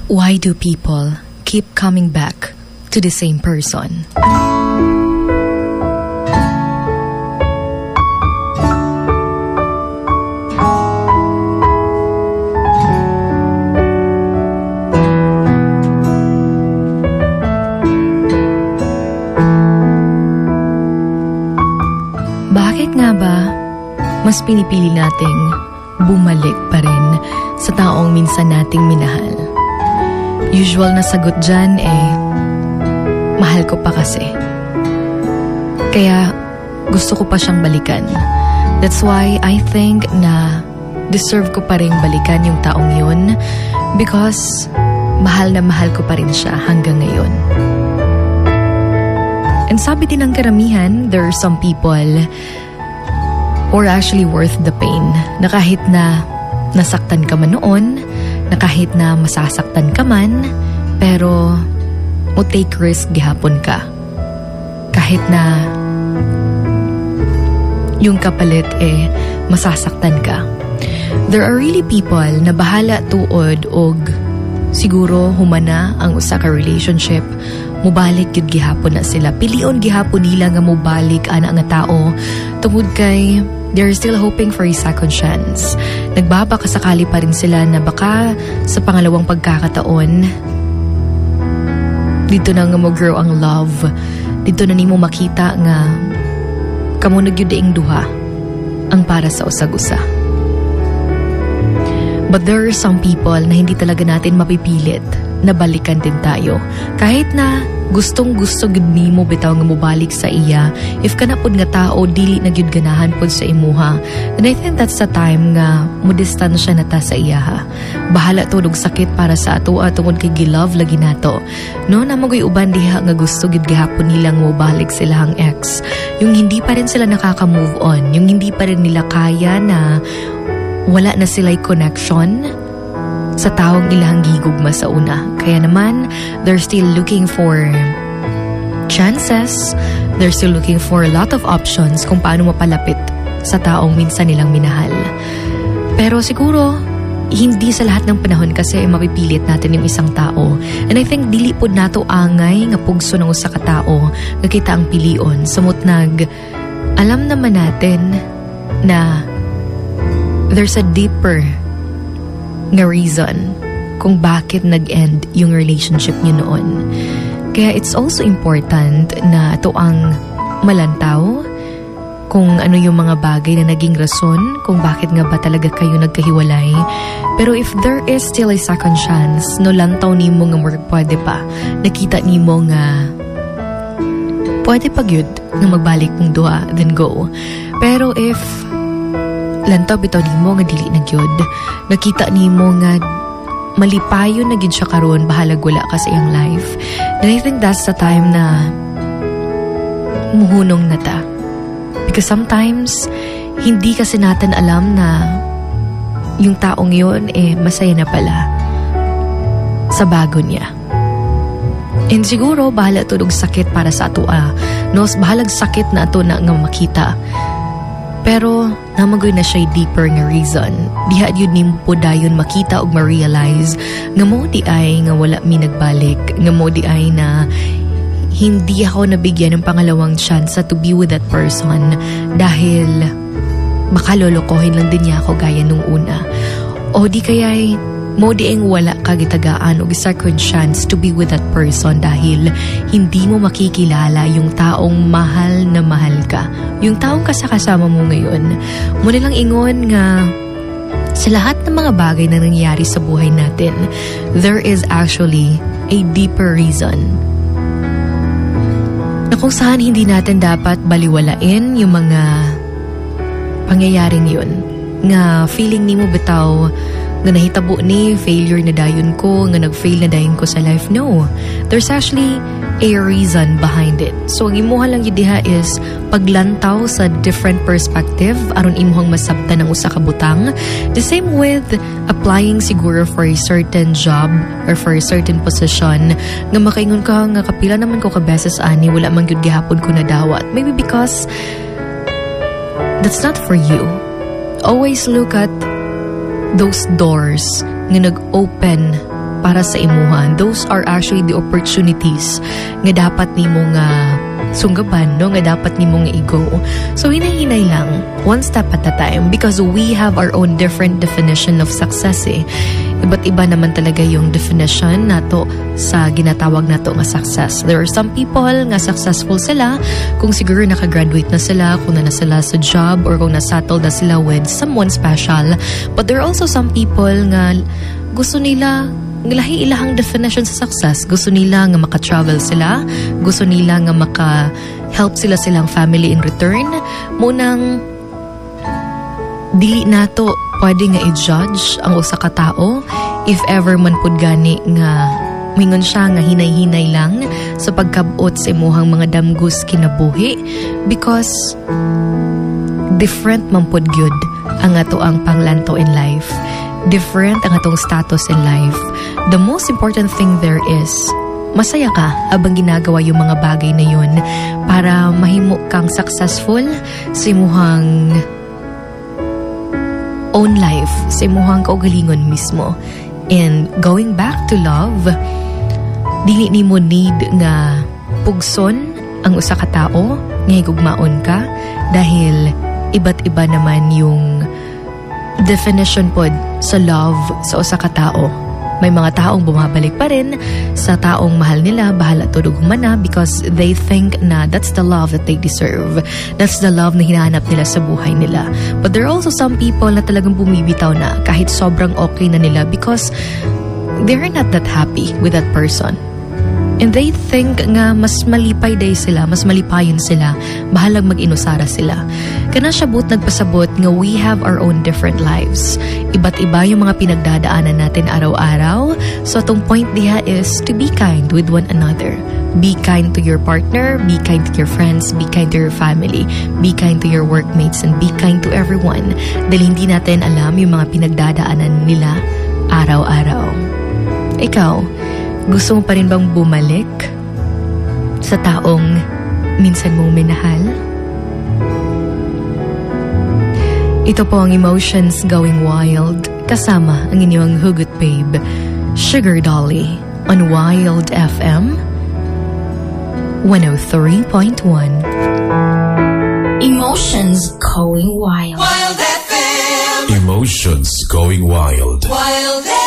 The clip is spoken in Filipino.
Why do people keep coming back to the same person? Bakit nga ba mas pinipili nating bumalik pa rin sa taong minsan nating minahal? Usual na sagot dyan mahal ko pa kasi. Kaya gusto ko pa siyang balikan. That's why I think na deserve ko pa rin balikan yung taong yun because mahal na mahal ko pa rin siya hanggang ngayon. And sabi din ng karamihan, there are some people who are actually worth the pain na kahit na nasaktan ka man noon, na kahit na masasaktan ka man, pero mo take risk gihapon ka. Kahit na yung kapalit masasaktan ka. There are really people na bahala tuod og siguro humana ang usa ka relationship, mubalik yun gihapon na sila. Pilion gihapon nila nga mubalik ana nga tao tungod kay they're still hoping for a second chance. Nagbabakasakali pa rin sila na baka sa pangalawang pagkakataon, dito na nga mo grow ang love. Dito na nimo makita nga kamo nagyudaing duha ang para sa usag-usa. But there are some people na hindi talaga natin mapipilit na balikan din tayo. Kahit na gustong-gusto gud nimo bitaw nga mobalik sa iya, if kana pud nga tao dili na gyud ganahan pud sa imuha, and I think that's the time nga mo distansya na ta sa iya ha. Bahala to og sakit para sa ato tungod kay gilove lagi nato. No na magoy uban diha nga gusto gid gihapon nilang mobalik silahang ex. Yung hindi pa rin sila nakaka-move on, yung hindi pa rin nila kaya na wala na sila'y connection sa taong ilang gigugma sa una. Kaya naman, they're still looking for chances. They're still looking for a lot of options kung paano mapalapit sa taong minsan nilang minahal. Pero siguro, hindi sa lahat ng panahon kasi mapipilit natin yung isang tao. And I think dili pod nato angay nga pugso ng usa ka tao nga kita ang pilion. Samot alam naman natin na there's a deeper nga reason kung bakit nag-end yung relationship niyo noon. Kaya it's also important na ito ang malantaw kung ano yung mga bagay na naging rason kung bakit nga ba talaga kayo nagkahiwalay. Pero if there is still a second chance, no lantaw nimo nga pwede pa, nakita nimo nga pwede pa gyud nga magbalik mong duha, then go. Pero if lantaw bitaw nimo nga dili na gyud, nakita nimo nga malipayo na gyud siya karon, bahalag wala ka sa iyang life, then I think that's the time na muhunong na ta. Because sometimes hindi kasi natin alam na yung taong yun masaya na pala sa bago niya. And siguro bahala to og sakit para sa ato no, bahalag sakit na ato na nga makita. Pero namagoy na siya deeper nga reason. Diha yun ni mo po dayon makita o ma-realize nga mo di ay nga wala mi nagbalik. Nga mo di ay na hindi ako nabigyan ng pangalawang chance to be with that person dahil baka lolokohin lang din niya ako gaya nung una. O di kaya'y mo di ang wala kagitagaan o second chance to be with that person dahil hindi mo makikilala yung taong mahal na mahal ka. Yung taong kasama mo ngayon. Mo nilang ingon nga sa lahat ng mga bagay na nangyayari sa buhay natin, there is actually a deeper reason na kung saan hindi natin dapat baliwalain yung mga pangyayaring yun. Nga feeling ni mo bitaw nga nahitabo ni failure na dayon ko, nga nag-fail na dayon ko sa life. No. There's actually a reason behind it. So, ang imuha lang yun diha is paglantaw sa different perspective aron imuhang masabtan ng usa ka butang. The same with applying siguro for a certain job or for a certain position nga makaingon ka nga kapila naman ko ka beses ani wala man gyud gihapon ko nadawat. Maybe because that's not for you. Always look at those doors nga nag-open para sa imuha. Those are actually the opportunities nga dapat nimo nga sunggaban, no? Nga dapat nimo nga i-go. So hinay-hinay lang, one step at a time, because we have our own different definition of success eh. Iba't iba naman talaga yung definition nato sa ginatawag nato nga success. There are some people nga successful sila kung siguro nakagraduate na sila, kung na sila sa job, or kung nasettle na sila with someone special. But there are also some people nga gusto nila lahi ilahang definition sa success. Gusto nila nga maka-travel sila, gusto nila nga maka-help sila silang family in return. Munang dili nato pwede nga i-judge ang usa ka tao if ever man pud gani nga mingon siya nga hinay-hinay lang sa pagkabot sa imuhang mga damgus kinabuhi, because different man pud gyud ang ato ang panglanto in life. Different ang atong status in life. The most important thing there is masaya ka abang ginagawa yung mga bagay na yun para mahimo kang successful sa imuhang own life, sa imuhang kaugalingon mismo. And going back to love, dili nimo need nga pugson ang usa ka tao nga higugmaon ka, dahil iba't iba naman yung definition pod sa love sa usa ka tao. May mga taong bumabalik pa rin sa taong mahal nila, bahala to dugmana, because they think na that's the love that they deserve. That's the love na hinahanap nila sa buhay nila. But there are also some people na talagang bumibitaw na kahit sobrang okay na nila, because they're not that happy with that person. And they think nga mas malipay day sila, mas malipayon sila, bahalag mag-inusara sila. Kana siya but nagpasabot nga we have our own different lives. Iba't iba yung mga pinagdadaanan natin araw-araw. So atong point diha is to be kind with one another. Be kind to your partner, be kind to your friends, be kind to your family, be kind to your workmates, and be kind to everyone. Dahil hindi natin alam yung mga pinagdadaanan nila araw-araw. Ikaw, gusto mo pa rin bang bumalik sa taong minsan mong minahal? Ito po ang Emotions Going Wild, kasama ang inyong hugot babe, Sugar Dolly, on Wild FM 103.1. Emotions Going Wild. Wild FM. Emotions Going Wild. Wild FM.